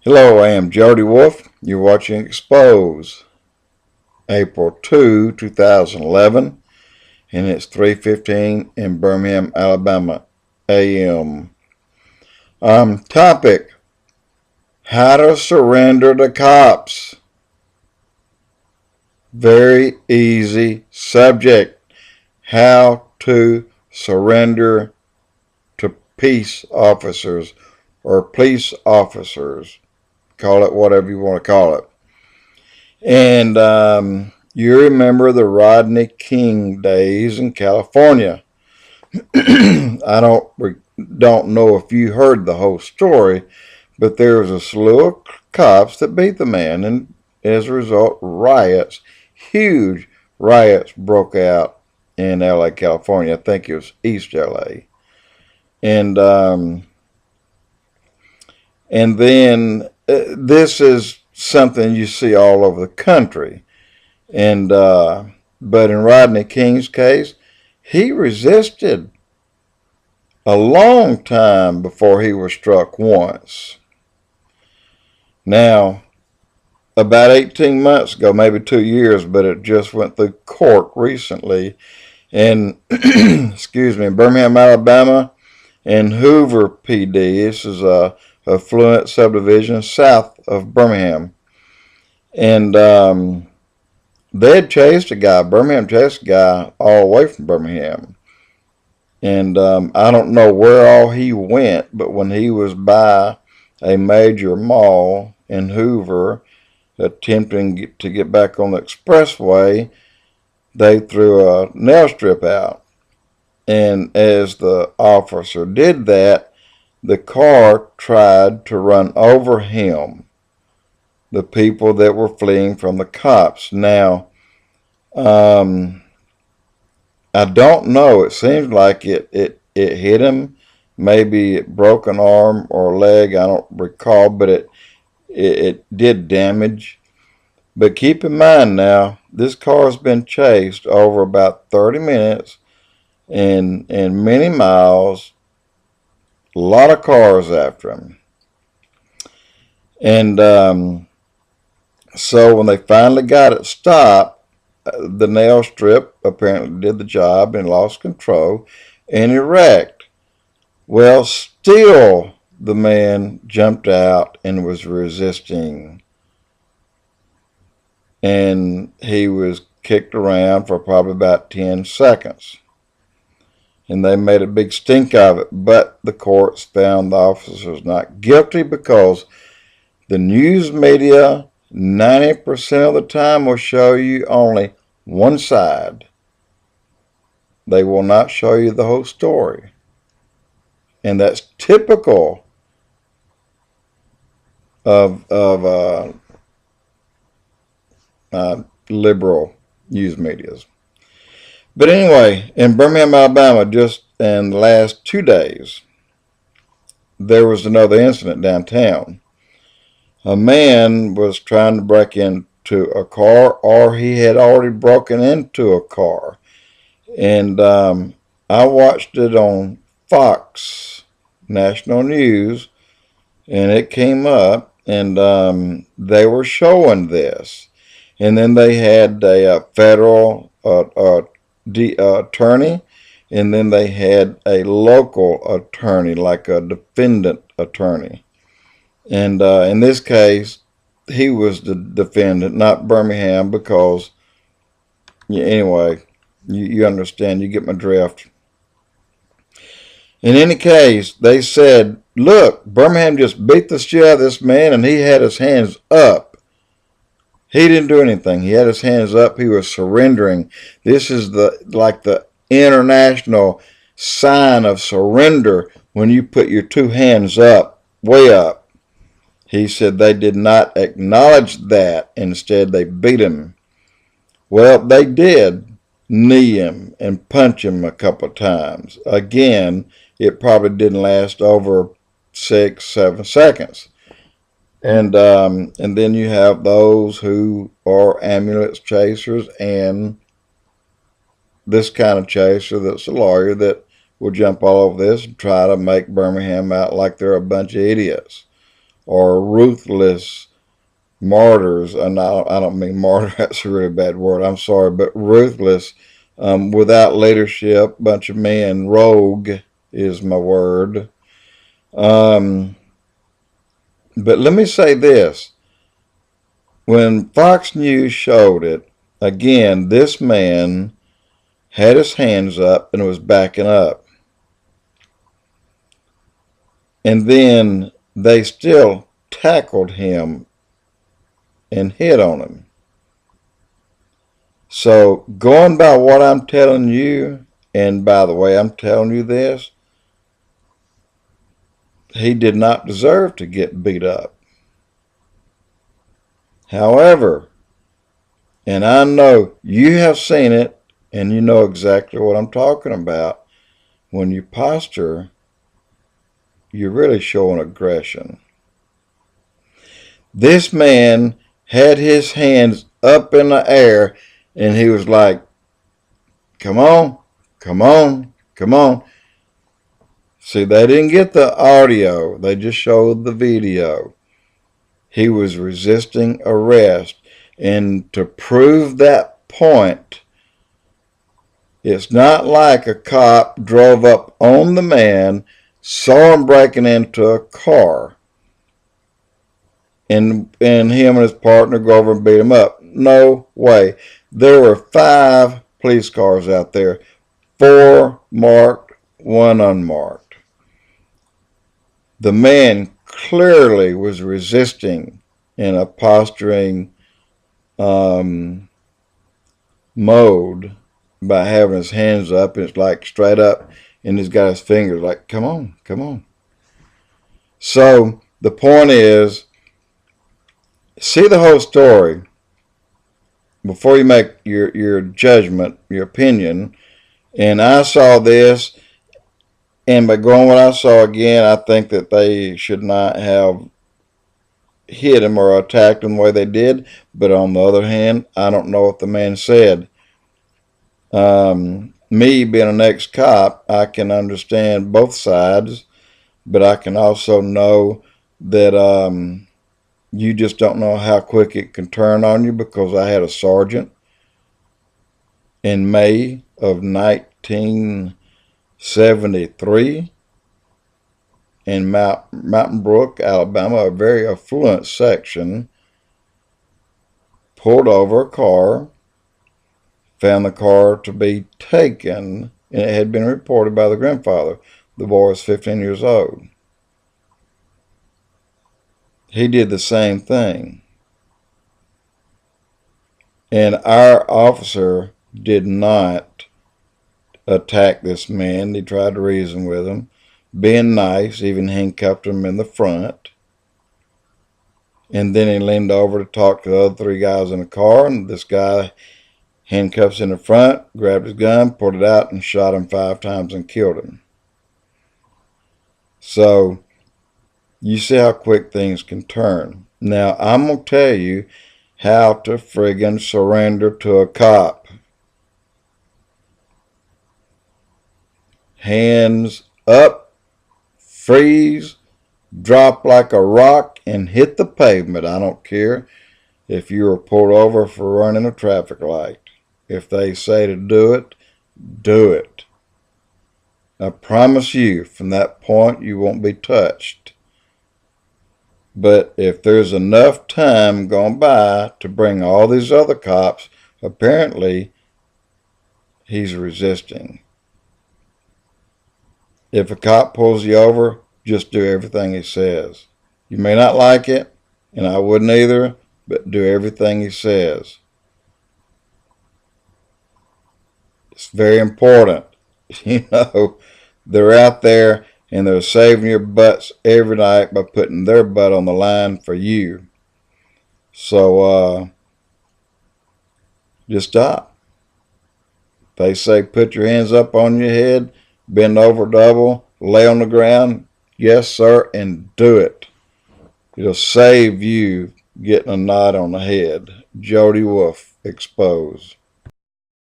Hello, I am Jody Wolf. You're watching EXPOZ, April 2, 2011, and it's 3:15 in Birmingham, Alabama, AM. Topic, how to surrender to cops. Very easy subject. How to surrender to peace officers or police officers. Call it whatever you want to call it. And you remember the Rodney King days in California. I don't know if you heard the whole story, but there was a slew of cops that beat the man, and as a result, huge riots broke out in LA, California. I think it was East LA, and then this is something you see all over the country. And but in Rodney King's case, he resisted a long time before he was struck once. Now, about 18 months ago, maybe 2 years, but it just went through court recently. And excuse me, Birmingham, Alabama, and Hoover PD. This is a affluent subdivision south of Birmingham, and they had chased a guy. Birmingham chased a guy all the way from Birmingham. And I don't know where all he went, but when he was by a major mall in Hoover, attempting to get back on the expressway, they threw a nail strip out. And as the officer did that, the car tried to run over him, the people that were fleeing from the cops. Now, I don't know. It seems like it hit him. Maybe it broke an arm or leg. I don't recall, but it did damage. But keep in mind now, this car has been chased over about 30 minutes and many miles. A lot of cars after him. And so when they finally got it stopped, the nail strip apparently did the job and lost control and erect. Well, still the man jumped out and was resisting. And he was kicked around for probably about 10 seconds. And they made a big stink of it. But the courts found the officers not guilty because the news media 90% of the time will show you only one side. They will not show you the whole story. And that's typical of liberal news medias. But anyway, in Birmingham, Alabama, just in the last 2 days, there was another incident downtown. A man was trying to break into a car, or he had already broken into a car. And I watched it on Fox National News, and it came up, and they were showing this. And then they had a federal attorney, and then they had a local attorney, like a defendant attorney. And in this case, he was the defendant, not Birmingham, because, anyway, you understand, you get my drift. In any case, they said, look, Birmingham just beat the shit out of this man, and he had his hands up. He didn't do anything. He had his hands up. He was surrendering. This is like the international sign of surrender when you put your two hands up, way up. He said they did not acknowledge that. Instead, they beat him. Well, they did knee him and punch him a couple of times. Again, it probably didn't last over 6-7 seconds. And then you have those who are ambulance chasers and this kind of chaser that's a lawyer that will jump all over this and try to make Birmingham out like they're a bunch of idiots. or ruthless martyrs, and I don't mean martyr, that's a really bad word, I'm sorry, but ruthless, without leadership, bunch of men, rogue is my word. But let me say this. When Fox News showed it, again, this man had his hands up and was backing up. And then they still tackled him and hit on him. So going by what I'm telling you, and by the way, I'm telling you this, he did not deserve to get beat up. However, and I know you have seen it, and you know exactly what I'm talking about, when you posture, you're really showing aggression. This man had his hands up in the air, and he was like, come on, come on, come on. See, they didn't get the audio. They just showed the video. He was resisting arrest. And to prove that point, it's not like a cop drove up on the man, saw him breaking into a car, and him and his partner go over and beat him up. No way. There were 5 police cars out there, 4 marked, 1 unmarked. The man clearly was resisting in a posturing mode by having his hands up, and it's like straight up, and he's got his fingers like, come on, come on. So the point is, see the whole story before you make your judgment, your opinion. And I saw this, and by going what I saw again, I think that they should not have hit him or attacked him the way they did. But on the other hand, I don't know what the man said. Me being an ex-cop, I can understand both sides, but I can also know that you just don't know how quick it can turn on you, because I had a sergeant in May of 1973 in Mountain Brook, Alabama, a very affluent section, pulled over a car, found the car to be taken, and it had been reported by the grandfather. The boy was 15 years old. He did the same thing. And our officer did not attack this man. He tried to reason with him, being nice, even handcuffed him in the front. And then he leaned over to talk to the other 3 guys in the car, and this guy, handcuffs in the front, grabbed his gun, pulled it out, and shot him 5 times and killed him. So you see how quick things can turn. Now, I'm going to tell you how to friggin' surrender to a cop. Hands up, freeze, drop like a rock, and hit the pavement. I don't care if you were pulled over for running a traffic light. If they say to do it, do it. I promise you, from that point, you won't be touched. But if there's enough time gone by to bring all these other cops, apparently he's resisting. If a cop pulls you over, just do everything he says. You may not like it, and I wouldn't either, but do everything he says. It's very important. You know, they're out there and they're saving your butts every night by putting their butt on the line for you. So just stop. They say put your hands up on your head, bend over double, lay on the ground. Yes, sir, and do it. It'll save you getting a knot on the head. Jody Wolf, EXPOZ.